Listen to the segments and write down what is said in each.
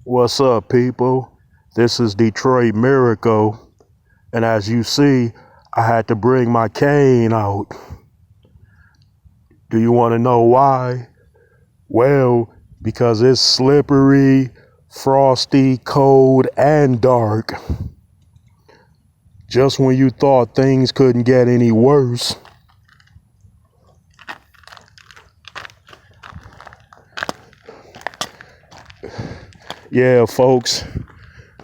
What's up, people? This is Detroit Miracle, and as you see, I had to bring my cane out. Do you want to know why? Well, because it's slippery, frosty, cold, and dark. Just when you thought things couldn't get any worse. Yeah, folks,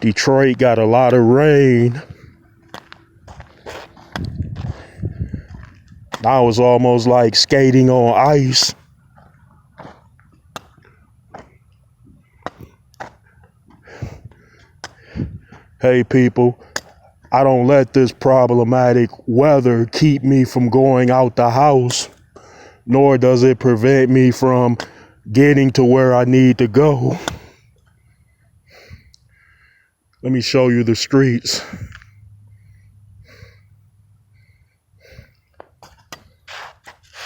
Detroit got a lot of rain. Now it's almost like skating on ice. Hey, people, I don't let this problematic weather keep me from going out the house, nor does it prevent me from getting to where I need to go. Let me show you the streets.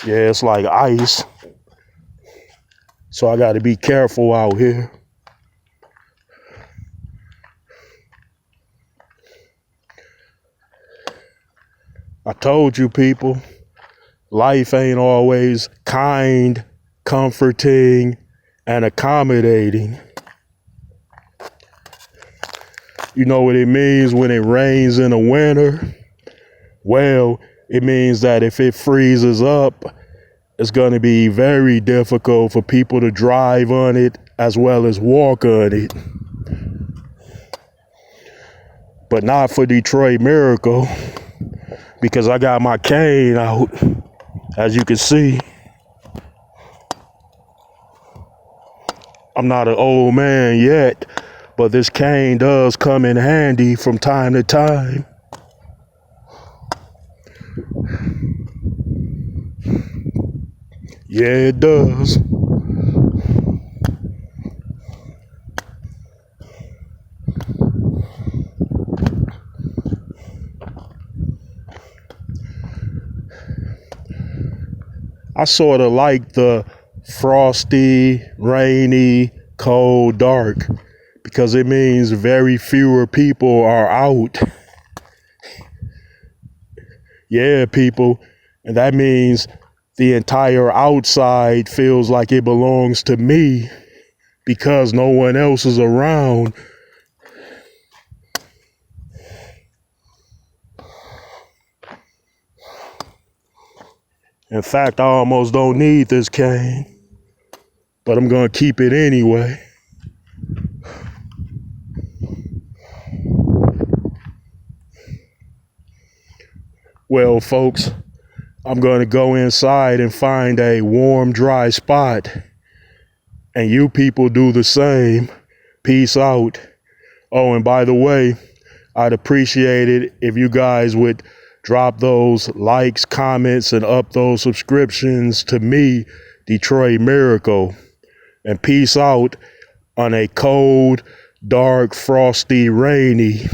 Yeah, it's like ice. So I got to be careful out here. I told you, people, life ain't always kind, comforting, and accommodating. You know what it means when it rains in the winter? Well, it means that if it freezes up, it's going to be very difficult for people to drive on it as well as walk on it. But not for Detroit Miracle, because I got my cane out, as you can see. I'm not an old man yet, but this cane does come in handy from time to time. Yeah, it does. I sort of like the frosty, rainy, cold, dark, because it means very fewer people are out. Yeah, people. And that means the entire outside feels like it belongs to me because no one else is around. In fact, I almost don't need this cane, but I'm going to keep it anyway. Well, folks, I'm going to go inside and find a warm, dry spot. And you people do the same. Peace out. Oh, and by the way, I'd appreciate it if you guys would drop those likes, comments, and up those subscriptions to me, Detroit Miracle. And peace out on a cold, dark, frosty, rainy